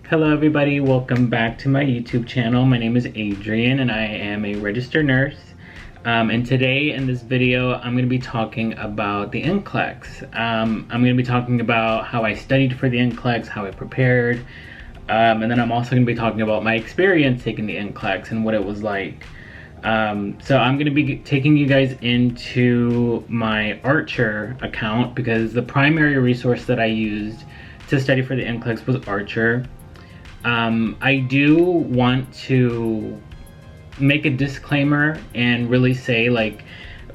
Hello everybody, welcome back to my YouTube channel. My name is Adrian and I am a registered nurse. And today in this video, I'm going to be talking about the NCLEX. I'm going to be talking about how I studied for the NCLEX, how I prepared, and then I'm also going to be talking about my experience taking the NCLEX and what it was like. So I'm going to be taking you guys into my Archer account because the primary resource that I used to study for the NCLEX was Archer. I do want to make a disclaimer and really say, like,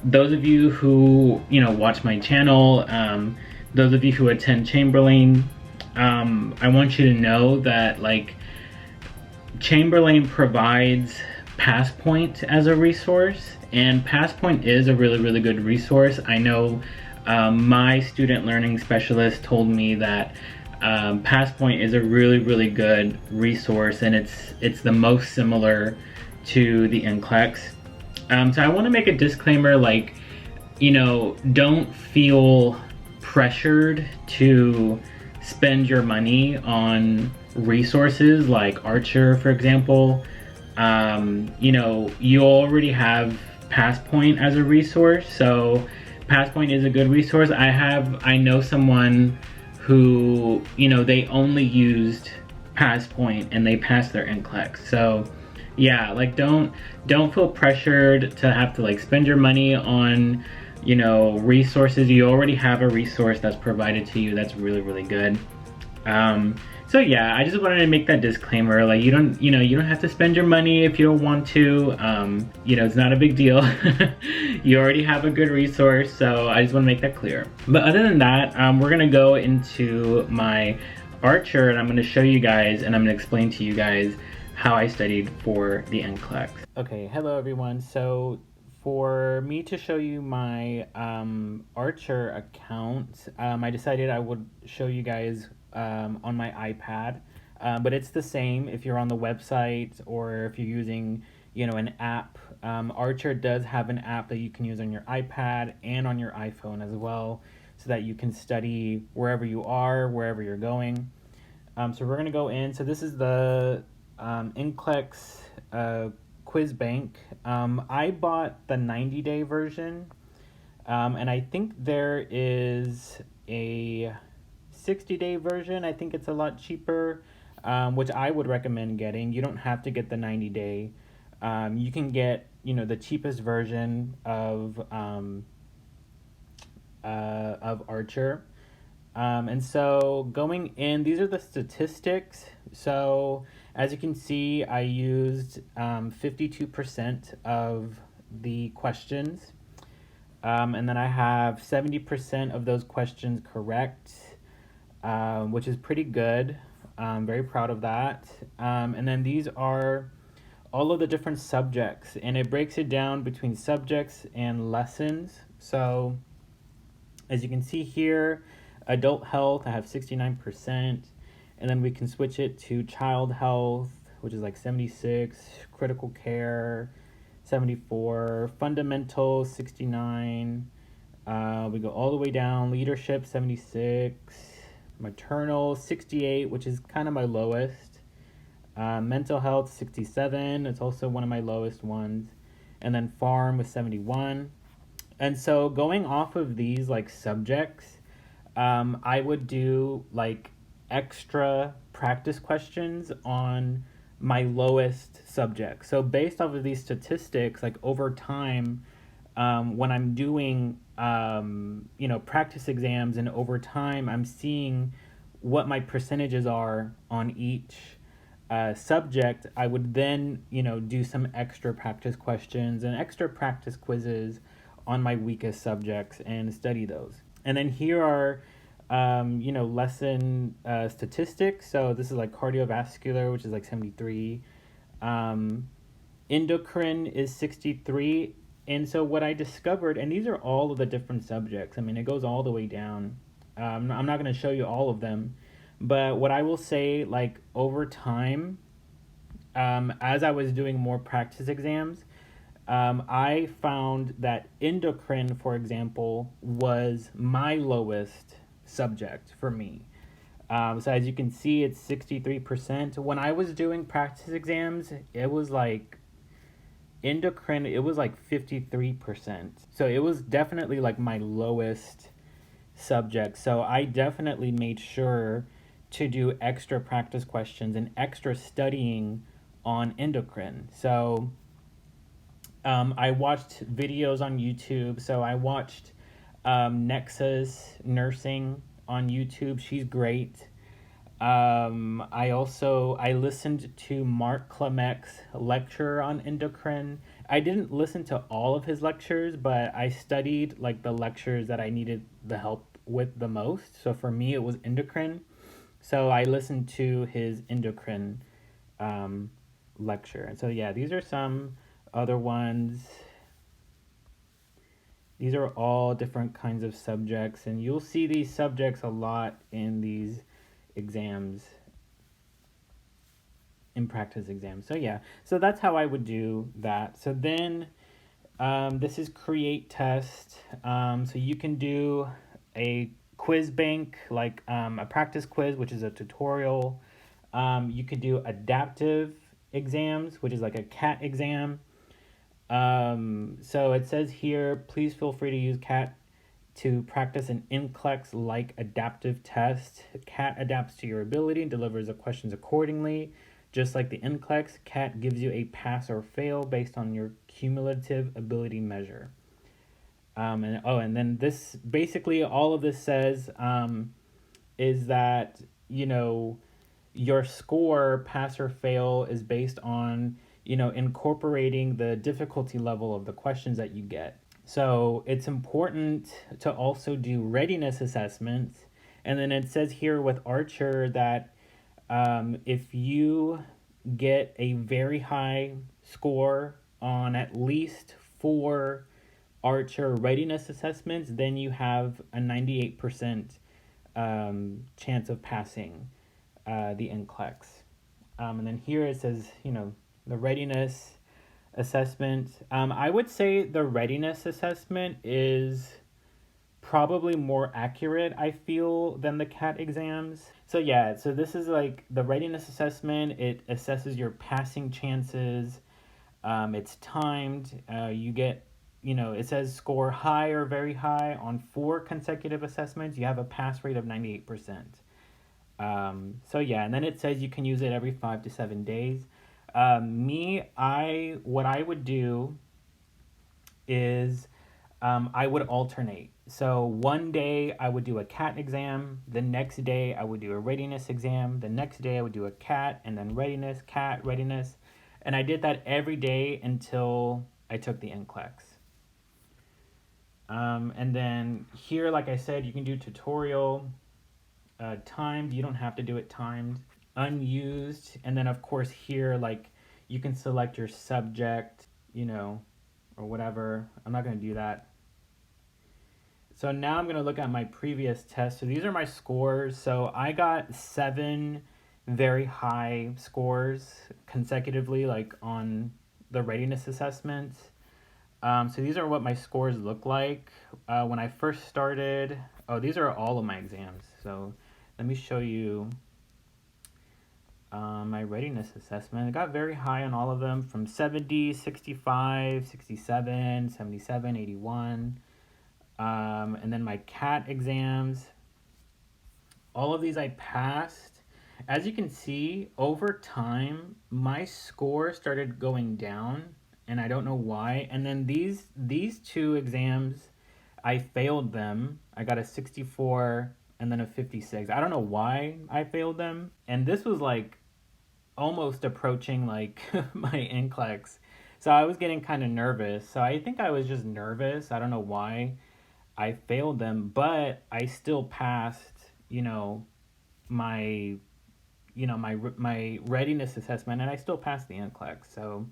those of you who, watch my channel, those of you who attend Chamberlain, I want you to know that, like, Chamberlain provides Passpoint as a resource, and Passpoint is a really good resource. I know my student learning specialist told me that Passpoint is a really good resource, and it's the most similar to the NCLEX. So I want to make a disclaimer, like, don't feel pressured to spend your money on resources like Archer, for example. You already have Passpoint as a resource, so Passpoint is a good resource. I know someone who, they only used Passpoint and they passed their NCLEX. So yeah, like, don't feel pressured to have to, like, spend your money on, resources. You already have a resource that's provided to you that's really good. So yeah, I just wanted to make that disclaimer. Like, you don't have to spend your money if you don't want to. It's not a big deal. You already have a good resource, so I just want to make that clear. But other than that, we're gonna go into my Archer, and I'm gonna show you guys, and I'm gonna explain to you guys how I studied for the NCLEX. Okay, hello everyone. So for me to show you my Archer account, I decided I would show you guys on my iPad, but it's the same if you're on the website or if you're using an app. Archer does have an app that you can use on your iPad and on your iPhone as well, so that you can study wherever you are, wherever you're going. So we're going to go in. So this is the NCLEX quiz bank. I bought the 90-day version, and I think there is a 60-day version. I think it's a lot cheaper, which I would recommend getting. You don't have to get the 90-day. You can get the cheapest version of Archer. And so going in, these are the statistics. So as you can see, I used 52% of the questions, and then I have 70% of those questions correct, which is pretty good. I'm very proud of that. And then these are all of the different subjects, and it breaks it down between subjects and lessons. So as you can see here, adult health, I have 69%, and then we can switch it to child health, which is like 76, critical care, 74, fundamental, 69, we go all the way down, leadership, 76, maternal, 68, which is kind of my lowest, mental health, 67, it's also one of my lowest ones, and then farm with 71. And so going off of these, like, subjects, I would do, like, extra practice questions on my lowest subject. So based off of these statistics, like, over time, when I'm doing practice exams, and over time I'm seeing what my percentages are on each subject, I would then do some extra practice questions and extra practice quizzes on my weakest subjects and study those. And then here are lesson statistics. So this is like cardiovascular, which is like 73, endocrine is 63. And so what I discovered, and these are all of the different subjects, I mean, it goes all the way down. I'm not going to show you all of them, but what I will say, like, over time, as I was doing more practice exams, I found that endocrine, for example, was my lowest subject for me. So as you can see, it's 63%. When I was doing practice exams, it was like endocrine, it was like 53%. So it was definitely like my lowest subject. So I definitely made sure to do extra practice questions and extra studying on endocrine. So I watched videos on YouTube. So I watched Nexus Nursing on YouTube. She's great. I listened to Mark Klimek's lecture on endocrine. I didn't listen to all of his lectures, but I studied like the lectures that I needed the help with the most. So for me, it was endocrine. So I listened to his endocrine lecture. And so yeah, these are some other ones. These are all different kinds of subjects, and you'll see these subjects a lot in these exams, in practice exams. So yeah, so that's how I would do that. So then this is create test. So you can do a quiz bank, like a practice quiz, which is a tutorial. You could do adaptive exams, which is like a CAT exam. So it says here, please feel free to use CAT to practice an NCLEX-like adaptive test. CAT adapts to your ability and delivers the questions accordingly. Just like the NCLEX, CAT gives you a pass or fail based on your cumulative ability measure. And then this, basically all of this says is that, you know, your score, pass or fail, is based on, you know, incorporating the difficulty level of the questions that you get. So it's important to also do readiness assessments. And then it says here with Archer that if you get a very high score on at least 4 Archer readiness assessments, then you have a 98% chance of passing the NCLEX. And then here it says, you know, the readiness assessment. I would say the readiness assessment is probably more accurate, I feel, than the CAT exams. So yeah, so this is like the readiness assessment. It assesses your passing chances. It's timed. You get, you know, it says score high or very high on 4 consecutive assessments. You have a pass rate of 98%. So yeah, and then it says you can use it every 5 to 7 days. What I would do is I would alternate. So one day I would do a CAT exam, the next day I would do a readiness exam, the next day I would do a CAT, and then readiness, CAT, readiness. And I did that every day until I took the NCLEX. And then here, like I said, you can do tutorial, timed. You don't have to do it timed. Unused. And then, of course, here, like, you can select your subject, you know, or whatever. I'm not going to do that. So now I'm going to look at my previous tests. So these are my scores. So I got 7 very high scores consecutively, like on the readiness assessments. So these are what my scores look like. When I first started, these are all of my exams. So let me show you my readiness assessment. I got very high on all of them, from 70, 65, 67, 77, 81. And then my CAT exams, all of these I passed. As you can see, over time, my score started going down, and I don't know why. And then these 2 exams, I failed them. I got a 64 and then a 56. I don't know why I failed them. And this was like almost approaching like my NCLEX. So I was getting kind of nervous. So I think I was just nervous. I don't know why I failed them, but I still passed, you know, my readiness assessment, and I still passed the NCLEX. So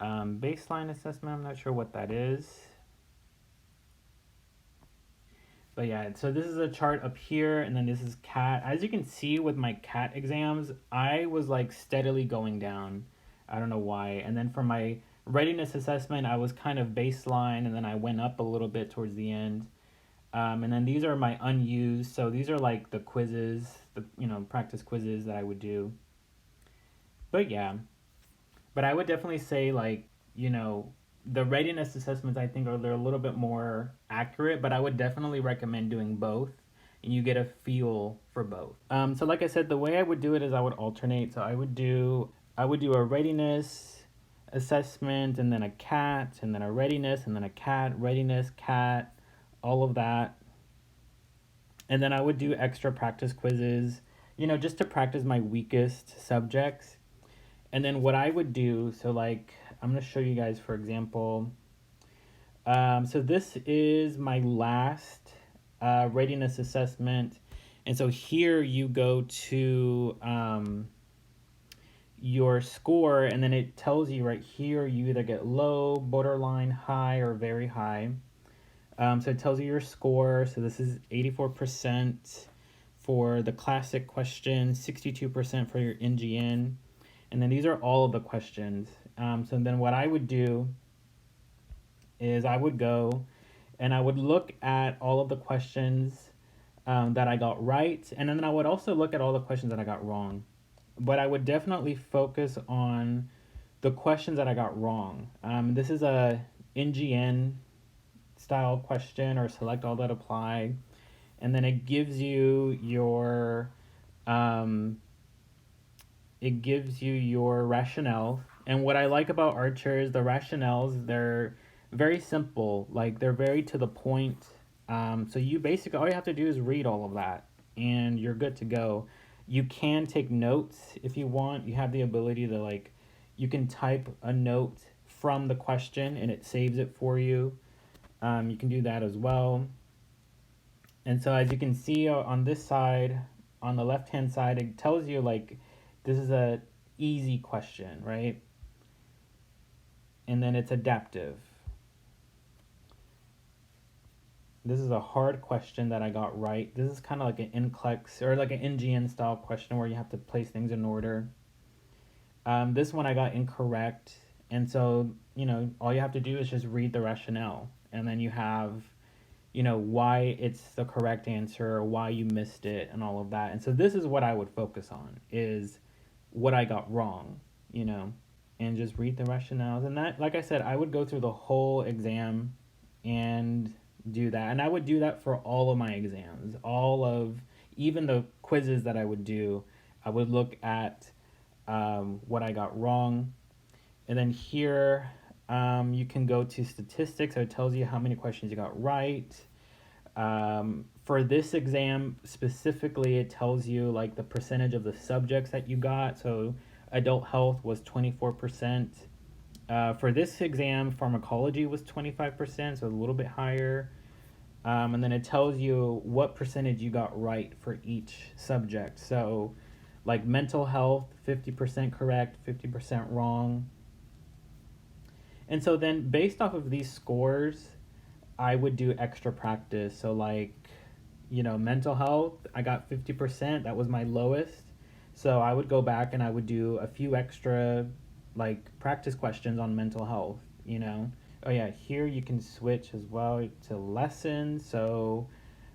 baseline assessment, I'm not sure what that is. But yeah, so this is a chart up here, and then this is CAT. As you can see with my CAT exams, I was like steadily going down. I don't know why. And then for my readiness assessment, I was kind of baseline, and then I went up a little bit towards the end. And then these are my unused. So these are like the quizzes, the practice quizzes that I would do. But yeah, but I would definitely say like the readiness assessments I think they're a little bit more accurate. But I would definitely recommend doing both, and you get a feel for both. So like I said, the way I would do it is I would alternate. So I would do a readiness assessment, and then a cat, and then a readiness, and then a cat, readiness, cat, all of that. And then I would do extra practice quizzes, just to practice my weakest subjects. And then what I would do, so like I'm going to show you guys, for example. So this is my last readiness assessment. And so here you go to your score, and then it tells you right here you either get low, borderline, high, or very high. So it tells you your score. So this is 84% for the classic question, 62% for your NGN. And then these are all of the questions. So then what I would do is I would go and I would look at all of the questions that I got right. And then I would also look at all the questions that I got wrong. But I would definitely focus on the questions that I got wrong. This is a NGN style question, or select all that apply. And then it gives you your rationale. And what I like about Archer is the rationales, they're very simple, like they're very to the point. So you basically, all you have to do is read all of that and you're good to go. You can take notes if you want. You have the ability to you can type a note from the question and it saves it for you. You can do that as well. And so as you can see on this side, on the left hand side, it tells you this is a easy question, right? And then it's adaptive. This is a hard question that I got right. This is kind of like an NCLEX or like an NGN style question where you have to place things in order. This one I got incorrect. And so, all you have to do is just read the rationale. And then you have, why it's the correct answer, or why you missed it, and all of that. And so this is what I would focus on, is what I got wrong, and just read the rationales. And that, like I said, I would go through the whole exam and do that. And I would do that for all of my exams, even the quizzes that I would do. I would look at what I got wrong. And then here you can go to statistics. So it tells you how many questions you got right. For this exam specifically, it tells you the percentage of the subjects that you got. So adult health was 24%. For this exam, pharmacology was 25%, so a little bit higher. And then it tells you what percentage you got right for each subject. So mental health, 50% correct, 50% wrong. And so then based off of these scores, I would do extra practice. So mental health, I got 50%. That was my lowest. So I would go back and I would do a few extra practice questions on mental health, Oh yeah, here you can switch as well to lessons. So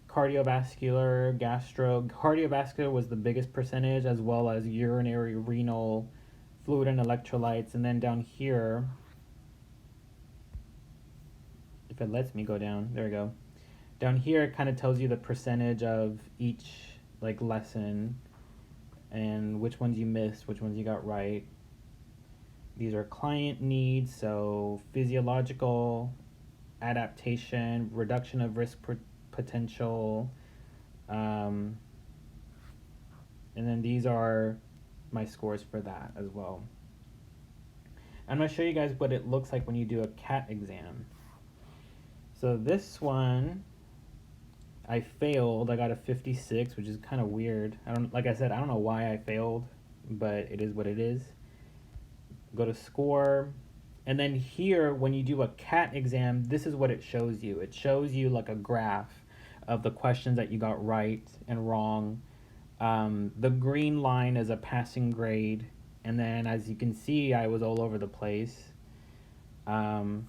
cardiovascular, cardiovascular was the biggest percentage, as well as urinary, renal, fluid and electrolytes. And then down here, if it lets me go down, there we go. Down here, it kind of tells you the percentage of each lesson and which ones you missed, which ones you got right. These are client needs, so physiological, adaptation, reduction of risk potential, and then these are my scores for that as well. I'm going to show you guys what it looks like when you do a CAT exam. So this one, I failed. I got a 56, which is kind of weird. Like I said, I don't know why I failed, but it is what it is. Go to score, and then here when you do a CAT exam, this is what it shows you. It shows you a graph of the questions that you got right and wrong. The green line is a passing grade, and then as you can see, I was all over the place. And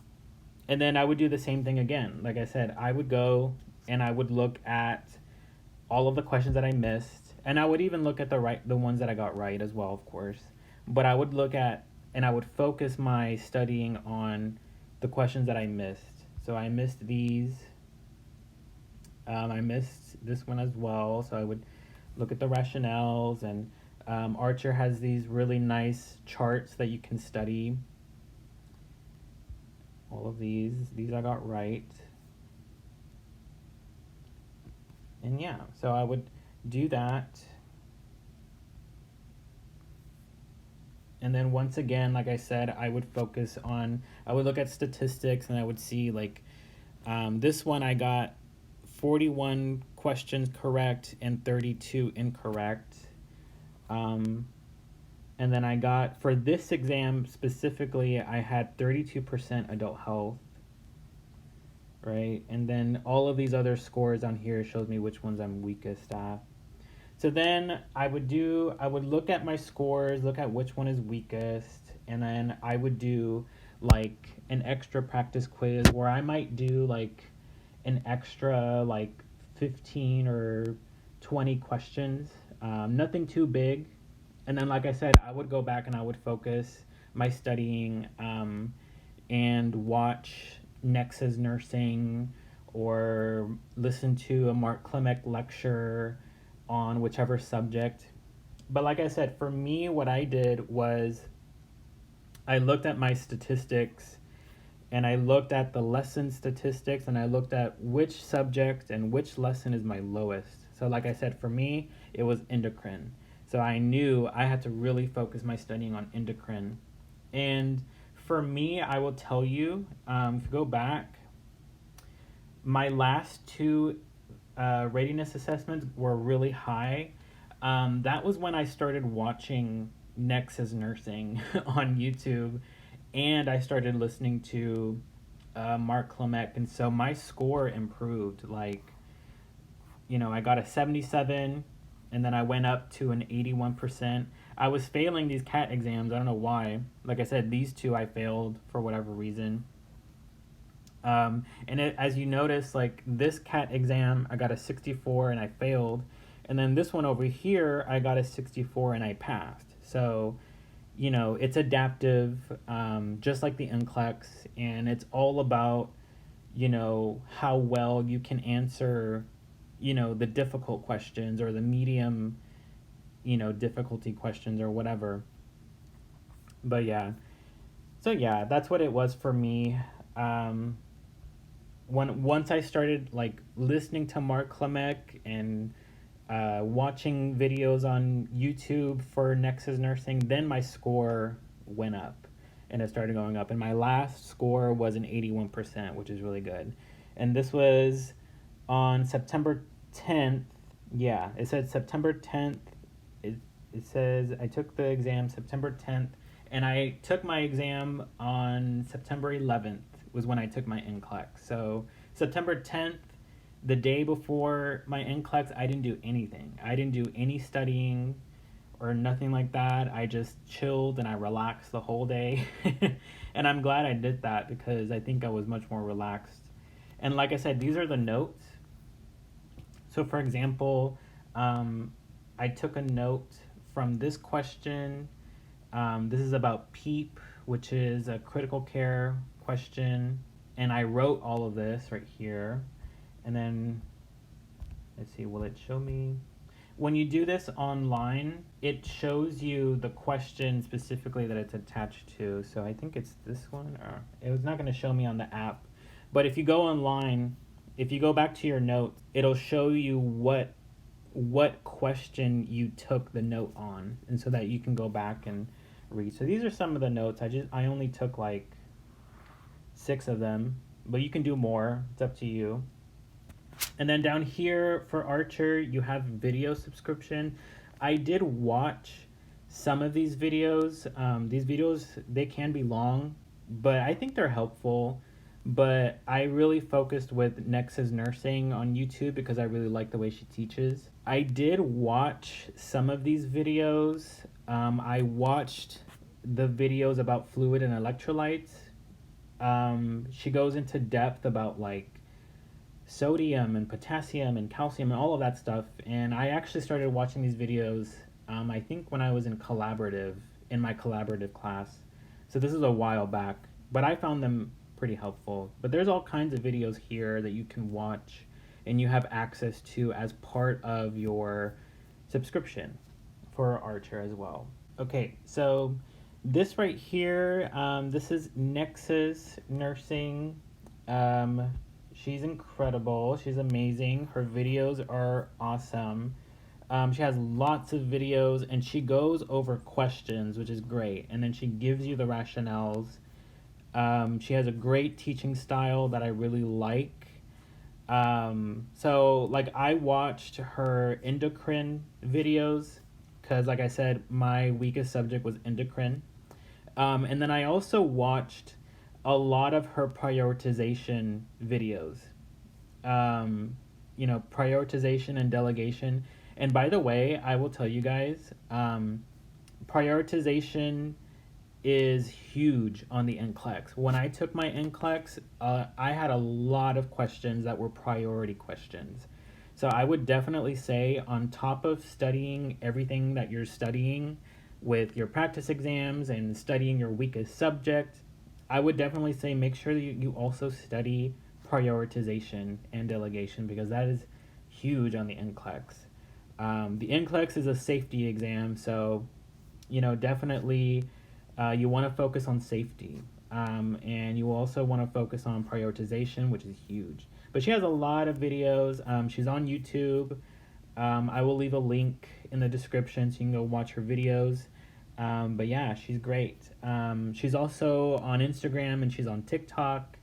then I would do the same thing again. Like I said, I would go and I would look at all of the questions that I missed, and I would even look at the ones that I got right as well, of course. But I would look at and I would focus my studying on the questions that I missed. So I missed these. I missed this one as well. So I would look at the rationales, and Archer has these really nice charts that you can study. All of these I got right. And yeah, so I would do that. And then once again, like I said, I would look at statistics, and I would see like this one I got 41 questions correct and 32 incorrect. And then I got, for this exam specifically, I had 32% adult health, right? And then all of these other scores on here shows me which ones I'm weakest at. So then I would look at my scores, look at which one is weakest, and then I would do like an extra practice quiz where I might do like an extra like 15 or 20 questions, nothing too big. And then, like I said, I would go back and I would focus my studying and watch Nexus Nursing or listen to a Mark Klimek lecture on whichever subject. But like I said, for me, what I did was I looked at my statistics, and I looked at the lesson statistics, and I looked at which subject and which lesson is my lowest. So like I said, for me, it was endocrine. So I knew I had to really focus my studying on endocrine. And for me, I will tell you, if you go back, my last two readiness assessments were really high. That was when I started watching Nexus Nursing on YouTube, and I started listening to Mark Klimek, and so my score improved. Like, I got a 77, and then I went up to an 81%. I was failing these CAT exams. I don't know why. Like I said, these two I failed for whatever reason. As you notice, like this CAT exam, I got a 64 and I failed. And then this one over here, I got a 64 and I passed. So, it's adaptive, just like the NCLEX, and it's all about, how well you can answer, the difficult questions or the medium, difficulty questions or whatever. But yeah, so yeah, that's what it was for me. Once I started like listening to Mark Klimek and watching videos on YouTube for Nexus Nursing, then my score went up and it started going up. And my last score was an 81%, which is really good. And this was on September 10th. Yeah, it said September 10th. It says I took the exam September 10th, and I took my exam on September 11th was when I took my NCLEX. So September 10th, the day before my NCLEX, I didn't do anything. I didn't do any studying or nothing like that. I just chilled and I relaxed the whole day. And I'm glad I did that because I think I was much more relaxed. And like I said, these are the notes. So for example, I took a note from this question. This is about PEEP, which is a critical care question. And I wrote all of this right here. And then, let's see, will it show me? When you do this online, it shows you the question specifically that it's attached to. So I think it's this one. Or it was not going to show me on the app. But if you go online, if you go back to your notes, it'll show you what question you took the note on, and so that you can go back and read. So these are some of the notes. I only took like 6 of them, but you can do more. It's up to you. And then down here for Archer, you have video subscription. I did watch some of these videos. These videos, they can be long, but I think they're helpful. But I really focused with Nexus Nursing on YouTube because I really like the way she teaches. I did watch some of these videos. I watched the videos about fluid and electrolytes. She goes into depth about like sodium and potassium and calcium and all of that stuff. And I actually started watching these videos, I think when I was in my collaborative class. So this is a while back, but I found them pretty helpful. But there's all kinds of videos here that you can watch and you have access to as part of your subscription for Archer as well. Okay, so this right here, this is Nexus Nursing. She's incredible. She's amazing. Her videos are awesome. She has lots of videos and she goes over questions, which is great. And then she gives you the rationales. She has a great teaching style that I really like. So like I watched her endocrine videos because like I said, my weakest subject was endocrine. And then I also watched a lot of her prioritization videos, you know, prioritization and delegation. And by the way, I will tell you guys, prioritization is huge on the NCLEX. When I took my NCLEX, I had a lot of questions that were priority questions. So I would definitely say on top of studying everything that you're studying with your practice exams and studying your weakest subject, I would definitely say make sure that you also study prioritization and delegation because that is huge on the NCLEX. The NCLEX is a safety exam, so you know definitely you want to focus on safety, and you also want to focus on prioritization, which is huge. But she has a lot of videos. She's on YouTube. I will leave a link in the description so you can go watch her videos. But yeah, she's great. She's also on Instagram and she's on TikTok.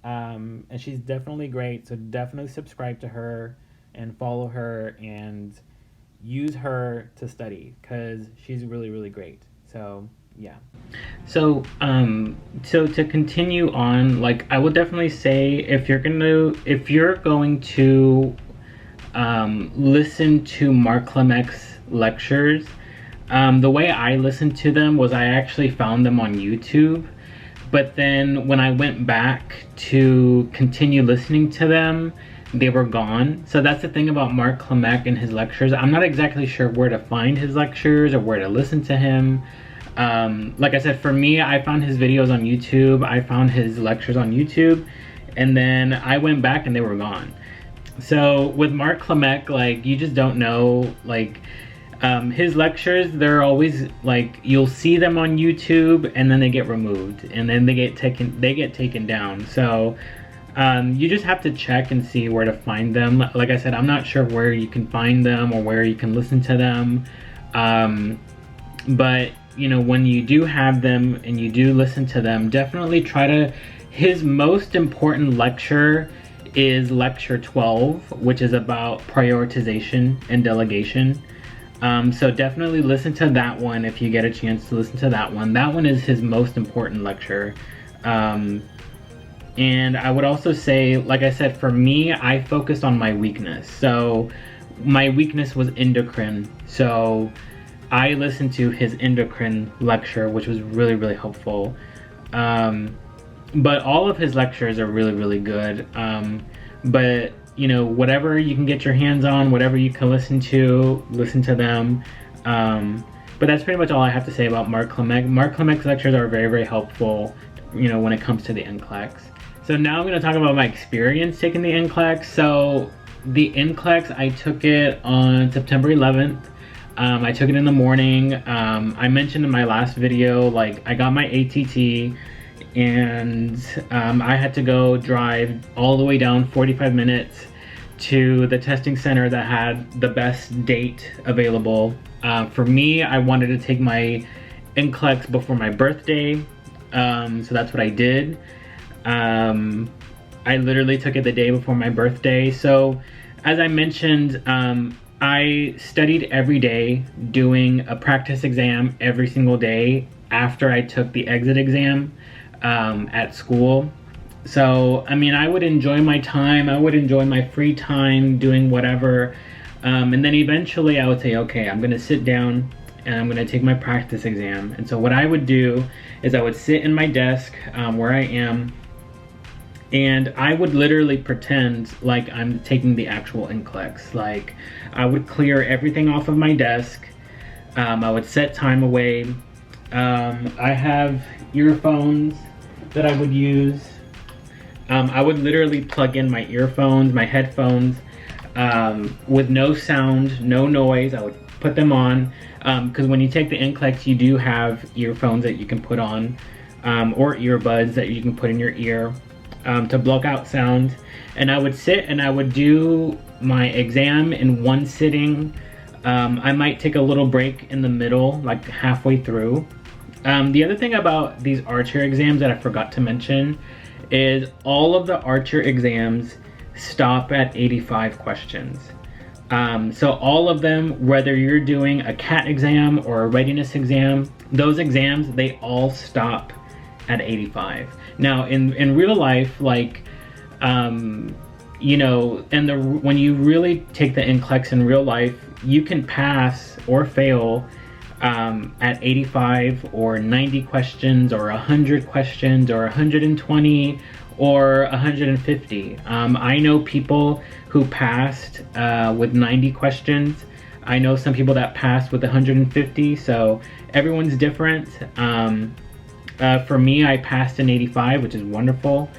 And she's definitely great. So definitely subscribe to her and follow her and use her to study because she's really, really great. So yeah. So to continue on, like I would definitely say if you're going to listen to Mark Klimek's lectures, the way I listened to them was I actually found them on YouTube, but then when I went back to continue listening to them, they were gone. So that's the thing about Mark Klimek and his lectures. I'm not exactly sure where to find his lectures or where to listen to him. Like I said, for me, I found his videos on YouTube. I found his lectures on YouTube, and then I went back and they were gone. So with Mark Klimek, like you just don't know, like his lectures, they're always like you'll see them on YouTube and then they get removed and then they get taken down. So you just have to check and see where to find them. Like I said, I'm not sure where you can find them or where you can listen to them. But you know, when you do have them and you do listen to them, definitely try to, his most important lecture is lecture 12, which is about prioritization and delegation. So definitely listen to that one if you get a chance to listen to that one. That one is his most important lecture. And I would also say, like I said, for me, I focused on my weakness. So my weakness was endocrine. So I listened to his endocrine lecture, which was really, really helpful. But all of his lectures are really, really good. But you know, whatever you can get your hands on, whatever you can listen to them. But that's pretty much all I have to say about Mark Klimek. Mark Klimek's lectures are very, very helpful, you know, when it comes to the NCLEX. So now I'm going to talk about my experience taking the NCLEX. So the NCLEX, I took it on September 11th. I took it in the morning. I mentioned in my last video, like I got my ATT and I had to go drive all the way down 45 minutes to the testing center that had the best date available. For me, I wanted to take my NCLEX before my birthday, so that's what I did. I literally took it the day before my birthday. So as I mentioned, I studied every day, doing a practice exam every single day after I took the exit exam at school. So I mean, I would enjoy my time, I would enjoy my free time doing whatever, and then eventually I would say, okay, I'm gonna sit down and I'm gonna take my practice exam. And so what I would do is I would sit in my desk where I am, And I would literally pretend like I'm taking the actual NCLEX. Like, I would clear everything off of my desk. I would set time away. I have earphones that I would use. I would literally plug in my earphones, my headphones, with no sound, no noise. I would put them on, because when you take the NCLEX, you do have earphones that you can put on, or earbuds that you can put in your ear, to block out sound. And I would sit and I would do my exam in one sitting. I might take a little break in the middle, like halfway through. The other thing about these Archer exams that I forgot to mention is all of the Archer exams stop at 85 questions. So all of them, whether you're doing a CAT exam or a readiness exam, those exams, they all stop at 85. Now in real life, like, you know, and when you really take the NCLEX in real life, you can pass or fail at 85 or 90 questions or 100 questions or 120 or 150. I know people who passed with 90 questions. I know some people that passed with 150, so everyone's different. For me, I passed in 85, which is wonderful.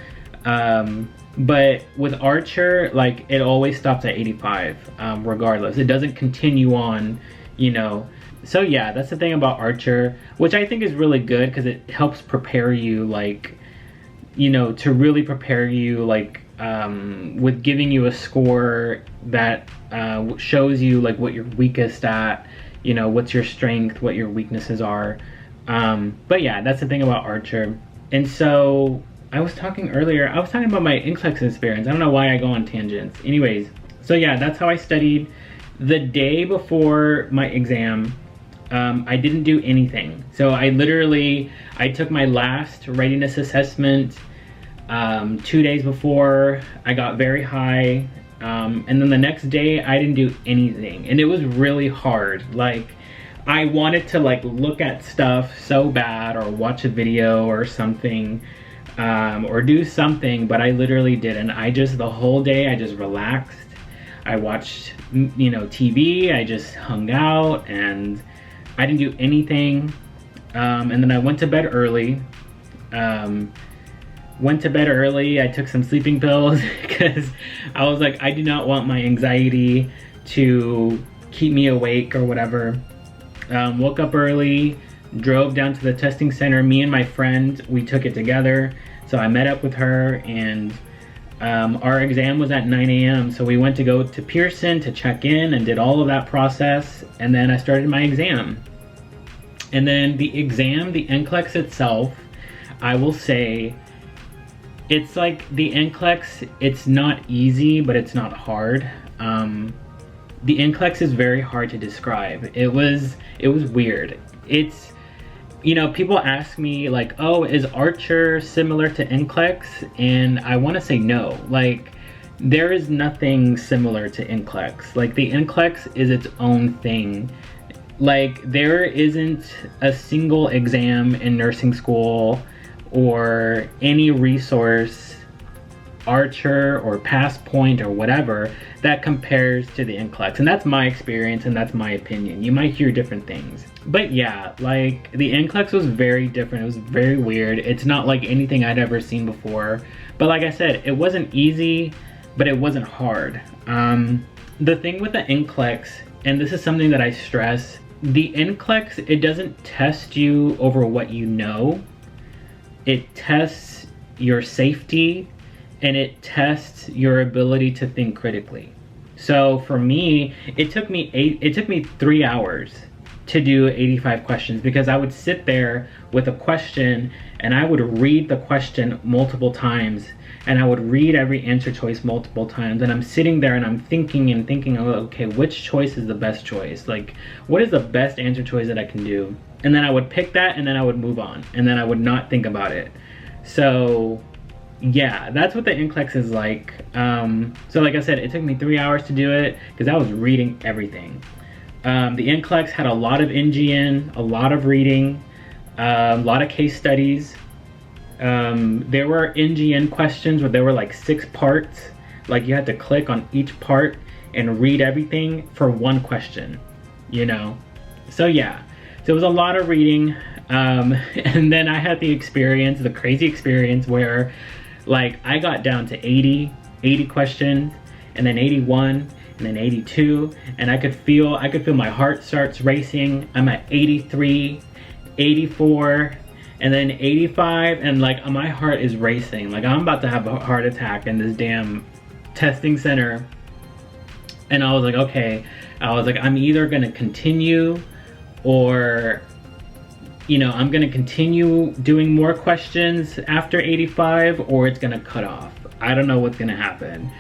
But with Archer, like, it always stops at 85, regardless. It doesn't continue on, you know. So yeah, that's the thing about Archer, which I think is really good because it helps prepare you, like, you know, to really prepare you, like, with giving you a score that shows you, like, what you're weakest at, you know, what's your strength, what your weaknesses are. But yeah, that's the thing about Archer. And so I was talking earlier, I was talking about my NCLEX experience. I don't know why I go on tangents. Anyways, so yeah, that's how I studied. The day before my exam, I didn't do anything. So I took my last readiness assessment 2 days before. I got very high, and then the next day I didn't do anything, and it was really hard. Like, I wanted to, like, look at stuff so bad, or watch a video or something, or do something, but I literally didn't. The whole day I just relaxed. I watched, you know, TV. I just hung out, and I didn't do anything. And then I went to bed early. I took some sleeping pills because I was like, I do not want my anxiety to keep me awake or whatever. Woke up early, drove down to the testing center. Me and my friend, we took it together. So I met up with her, and our exam was at 9 a.m. So we went to go to Pearson to check in and did all of that process. And then I started my exam. And then the exam, the NCLEX itself, I will say, it's like the NCLEX, it's not easy, but it's not hard. The NCLEX is very hard to describe. It was weird. It's, you know, people ask me, like, oh, is Archer similar to NCLEX? And I want to say no. Like, there is nothing similar to NCLEX. Like, the NCLEX is its own thing. Like, there isn't a single exam in nursing school or any resource, Archer or Passpoint or whatever, that compares to the NCLEX. And that's my experience and that's my opinion. You might hear different things. But yeah, like, the NCLEX was very different. It was very weird. It's not like anything I'd ever seen before. But like I said, it wasn't easy, but it wasn't hard. The thing with the NCLEX, and this is something that I stress, the NCLEX, it doesn't test you over what you know. It tests your safety, and it tests your ability to think critically. So for me, it took me 3 hours to do 85 questions, because I would sit there with a question and I would read the question multiple times, and I would read every answer choice multiple times, and I'm sitting there and I'm thinking, oh, okay, which choice is the best choice? Like, what is the best answer choice that I can do? And then I would pick that, and then I would move on, and then I would not think about it. So yeah, that's what the NCLEX is like. So like I said, it took me 3 hours to do it because I was reading everything. The NCLEX had a lot of NGN, a lot of reading, a lot of case studies. There were NGN questions where there were like 6 parts. Like you had to click on each part and read everything for one question, you know? So yeah, so it was a lot of reading. And then I had the experience, the crazy experience where like I got down to 80 questions, and then 81, and then 82, and I could feel my heart starts racing. I'm at 83, 84, and then 85, and like my heart is racing. Like I'm about to have a heart attack in this damn testing center. And I was like, okay, I'm either gonna continue, or you know, I'm gonna continue doing more questions after 85, or it's gonna cut off. I don't know what's gonna happen.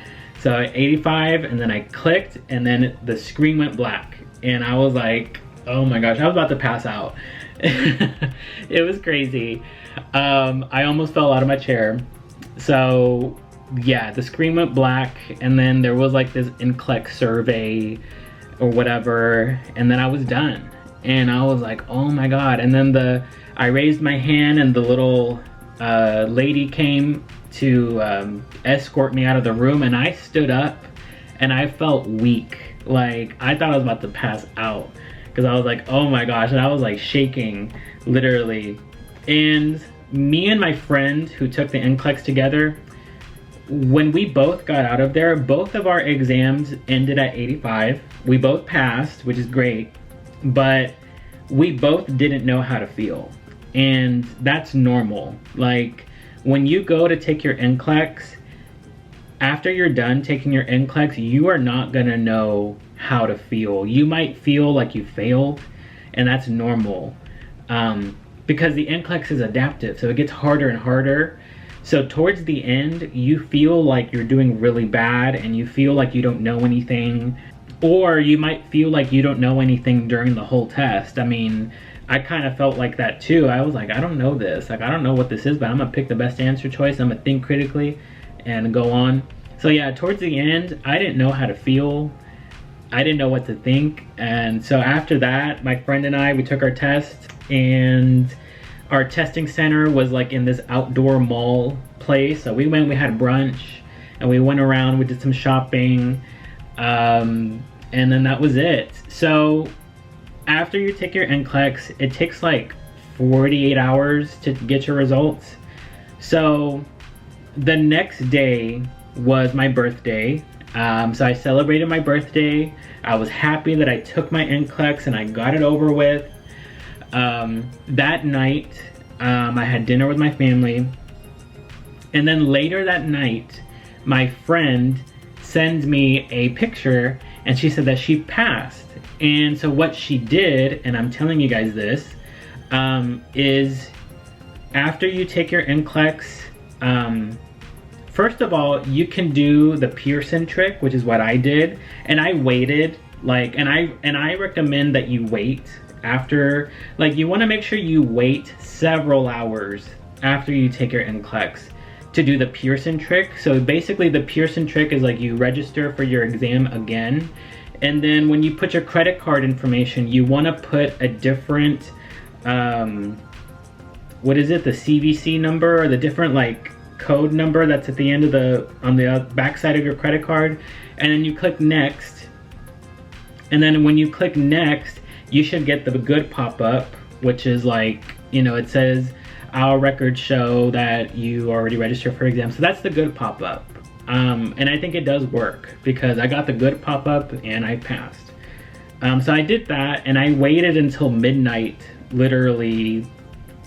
So 85, and then I clicked, and then the screen went black, and I was like, oh my gosh, I was about to pass out. It was crazy. I almost fell out of my chair. So yeah, the screen went black, and then there was like this NCLEX survey or whatever, and then I was done. And I was like, oh my God. And then I raised my hand, and the little lady came to escort me out of the room, and I stood up, and I felt weak. Like I thought I was about to pass out, because I was like, oh my gosh, and I was like shaking, literally. And me and my friend who took the NCLEX together, when we both got out of there, both of our exams ended at 85. We both passed, which is great, but we both didn't know how to feel. And that's normal. Like when you go to take your NCLEX, after you're done taking your NCLEX, you are not gonna know how to feel. You might feel like you failed, and that's normal. Because the NCLEX is adaptive, so it gets harder and harder. So towards the end, you feel like you're doing really bad, and you feel like you don't know anything, or you might feel like you don't know anything during the whole test. I mean, I kind of felt like that too. I was like, I don't know this. Like, I don't know what this is, but I'm gonna pick the best answer choice. I'm gonna think critically and go on. So yeah, towards the end, I didn't know how to feel. I didn't know what to think. And so after that, my friend and I, we took our test, and our testing center was like in this outdoor mall place. So we went, we had brunch, and we went around, we did some shopping, and then that was it. So after you take your NCLEX, it takes like 48 hours to get your results. So the next day was my birthday. So I celebrated my birthday. I was happy that I took my NCLEX and I got it over with. That night, I had dinner with my family. And then later that night, my friend sends me a picture, and she said that she passed. And so what she did, and I'm telling you guys this, is after you take your NCLEX, first of all, you can do the Pearson trick, which is what I did. And I waited, like, and I recommend that you wait after, like, you want to make sure you wait several hours after you take your NCLEX to do the Pearson trick. So basically the Pearson trick is like you register for your exam again, and then when you put your credit card information, you want to put a different, what is it, the CVC number, or the different like code number that's at the end of on the back side of your credit card, and then you click next. And then when you click next, you should get the good pop-up, which is like, you know, it says our records show that you already registered for exam. So that's the good pop-up. And I think it does work, because I got the good pop-up and I passed. So I did that, and I waited until midnight, literally,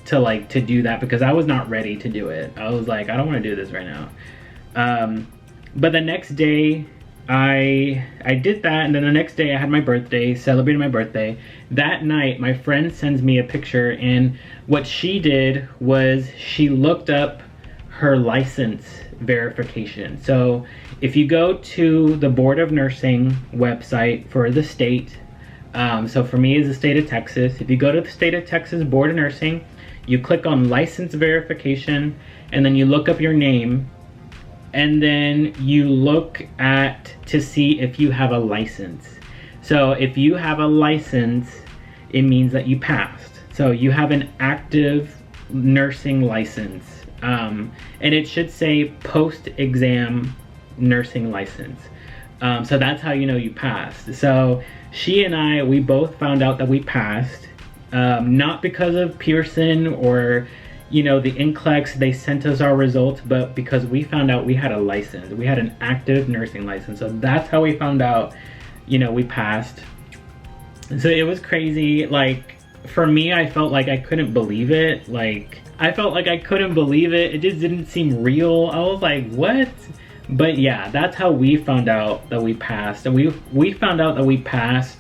to do that, because I was not ready to do it. I was like, I don't want to do this right now. But the next day, I did that, and then the next day I had my birthday, celebrated my birthday. That night, my friend sends me a picture, and what she did was she looked up her license verification. So if you go to the Board of Nursing website for the state, so for me it's the state of Texas. If you go to the state of Texas Board of Nursing, you click on license verification, and then you look up your name, and then you look to see if you have a license. So if you have a license, it means that you passed. So you have an active nursing license. and it should say post-exam nursing license. So that's how you know you passed. So she and I, we both found out that we passed, not because of Pearson or, you know, the NCLEX, they sent us our results, but because we found out we had a license. We had an active nursing license. So that's how we found out, you know, we passed. So it was crazy. Like, for me, I felt like I couldn't believe it. Like, I felt like I couldn't believe it. It just didn't seem real. I was like, what? But yeah, that's how we found out that we passed. And we found out that we passed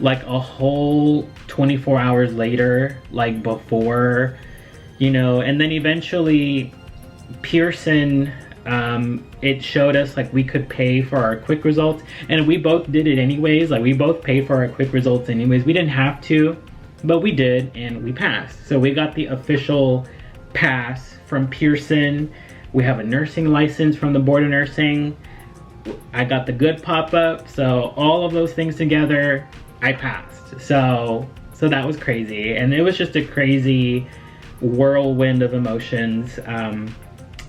like a whole 24 hours later, like before, you know, and then eventually Pearson, it showed us like we could pay for our quick results, and we both did it anyways. Like, we both paid for our quick results anyways. We didn't have to, but we did, and we passed. So we got the official pass from Pearson. We have a nursing license from the Board of Nursing. I got the good pop-up. So all of those things together, I passed. So that was crazy, and it was just a crazy whirlwind of emotions.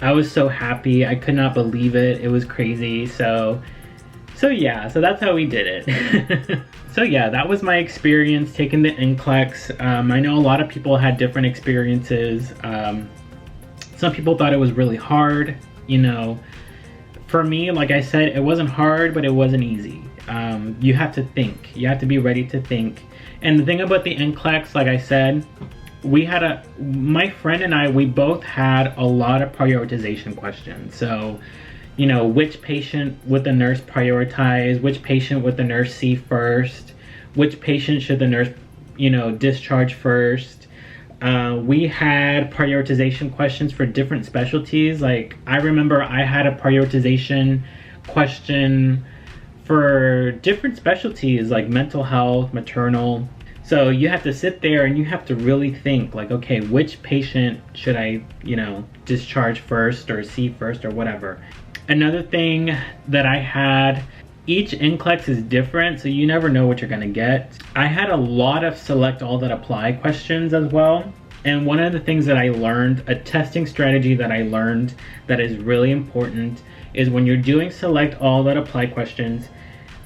I was so happy. I could not believe it. It was crazy. So yeah, so that's how we did it. So yeah, that was my experience taking the NCLEX. I know a lot of people had different experiences. Some people thought it was really hard, you know. For me, like I said, it wasn't hard, but it wasn't easy. You have to think. You have to be ready to think. And the thing about the NCLEX, like I said, my friend and I, we both had a lot of prioritization questions. So, you know, which patient would the nurse prioritize? Which patient would the nurse see first? Which patient should the nurse, you know, discharge first? We had prioritization questions for different specialties. Like, I remember I had a prioritization question for different specialties like mental health, maternal. So you have to sit there and you have to really think like, okay, which patient should I, you know, discharge first or see first or whatever. Another thing that I had, each NCLEX is different, so you never know what you're gonna get. I had a lot of select all that apply questions as well. And one of the things that I learned, a testing strategy that I learned that is really important, is when you're doing select all that apply questions,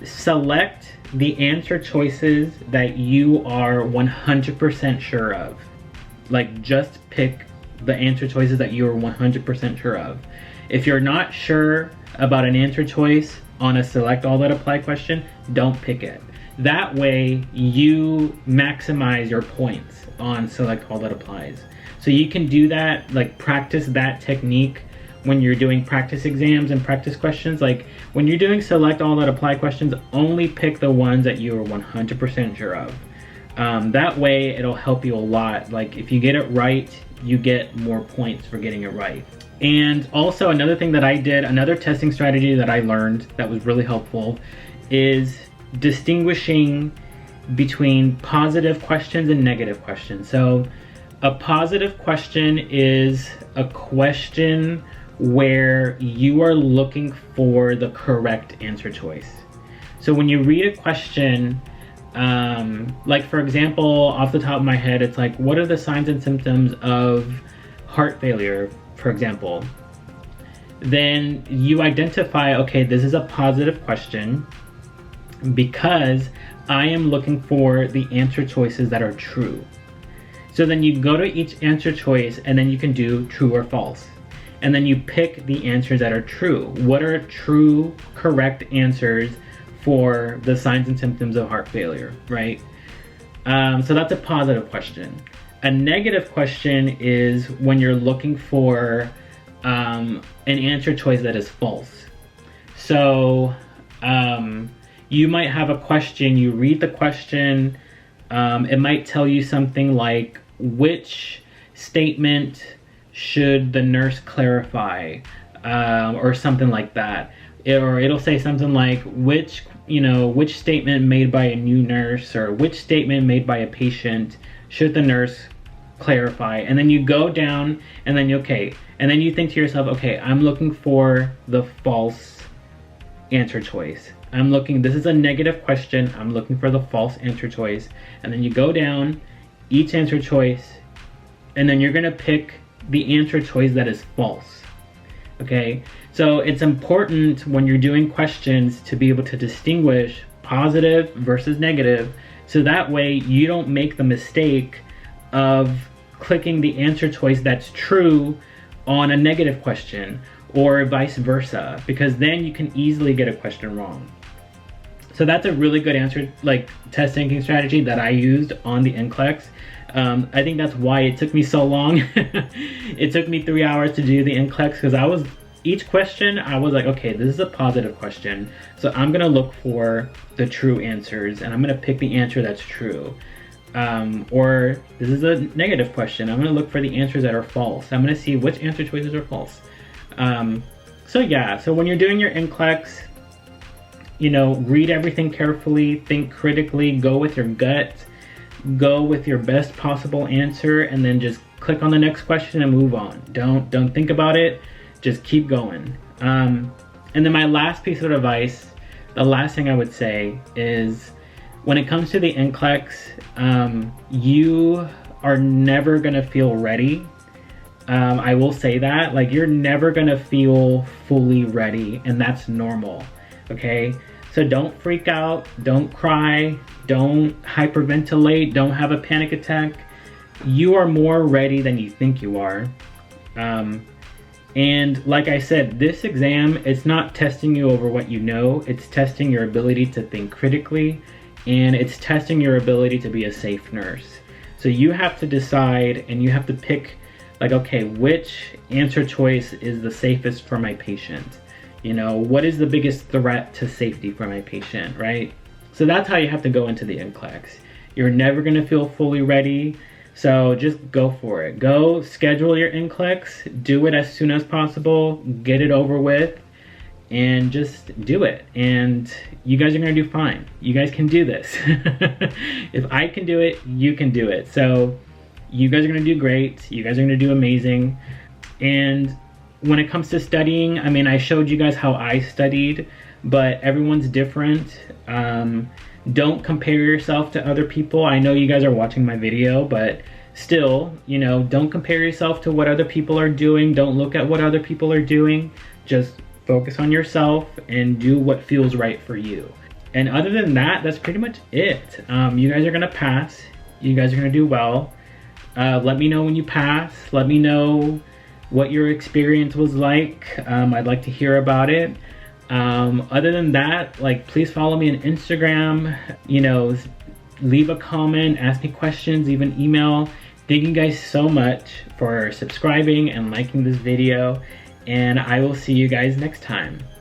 select the answer choices that you are 100% sure of. Like, just pick the answer choices that you are 100% sure of. If you're not sure about an answer choice on a select all that apply question, don't pick it. That way you maximize your points on select all that applies. So you can do that, like practice that technique when you're doing practice exams and practice questions. Like, when you're doing select all that apply questions, only pick the ones that you are 100% sure of. That way it'll help you a lot. Like, if you get it right, you get more points for getting it right. And also another thing that I did, another testing strategy that I learned that was really helpful, is distinguishing between positive questions and negative questions. So a positive question is a question where you are looking for the correct answer choice. So when you read a question, like for example, off the top of my head, it's like, what are the signs and symptoms of heart failure, for example? Then you identify, okay, this is a positive question because I am looking for the answer choices that are true. So then you go to each answer choice and then you can do true or false. And then you pick the answers that are true. What are true, correct answers for the signs and symptoms of heart failure, right? So that's a positive question. A negative question is when you're looking for an answer choice that is false. So you might have a question, you read the question, it might tell you something like, which statement should the nurse clarify, or something like that. Or it'll say something like, which statement made by a new nurse or which statement made by a patient should the nurse clarify. And then you go down and then you think to yourself, okay, I'm looking for the false answer choice. This is a negative question, I'm looking for the false answer choice. And then you go down each answer choice and then you're gonna pick the answer choice that is false. Okay, so it's important when you're doing questions to be able to distinguish positive versus negative, so that way you don't make the mistake of clicking the answer choice that's true on a negative question, or vice versa, because then you can easily get a question wrong. So that's a really good answer, like, test taking strategy that I used on the NCLEX. I think that's why it took me so long. It took me 3 hours to do the NCLEX, because each question I was like, okay, this is a positive question, so I'm gonna look for the true answers and I'm gonna pick the answer that's true. Or this is a negative question, I'm gonna look for the answers that are false. I'm gonna see which answer choices are false. So yeah, so when you're doing your NCLEX, you know, read everything carefully, think critically, go with your gut, go with your best possible answer, and then just click on the next question and move on. Don't think about it, just keep going. And then my last piece of advice, the last thing I would say is, when it comes to the NCLEX, you are never gonna feel ready. I will say that, like, you're never gonna feel fully ready, and that's normal, okay? So don't freak out, don't cry, don't hyperventilate, don't have a panic attack. You are more ready than you think you are. And like I said, this exam, it's not testing you over what you know, it's testing your ability to think critically, and it's testing your ability to be a safe nurse. So you have to decide, and you have to pick, like, okay, which answer choice is the safest for my patient? You know, what is the biggest threat to safety for my patient, right? So that's how you have to go into the NCLEX. You're never gonna feel fully ready, so just go for it. Go schedule your NCLEX, do it as soon as possible, get it over with, and just do it. And you guys are gonna do fine. You guys can do this. If I can do it, you can do it. So you guys are gonna do great. You guys are gonna do amazing. And when it comes to studying, I mean, I showed you guys how I studied, but everyone's different. Don't compare yourself to other people. I know you guys are watching my video, but still, you know, don't compare yourself to what other people are doing. Don't look at what other people are doing. Just focus on yourself and do what feels right for you. And other than that, that's pretty much it. You guys are gonna pass. You guys are gonna do well. Let me know when you pass. Let me know what your experience was like. I'd like to hear about it. Other than that, like, please follow me on Instagram, you know, leave a comment, ask me questions, even email. Thank you guys so much for subscribing and liking this video, and I will see you guys next time.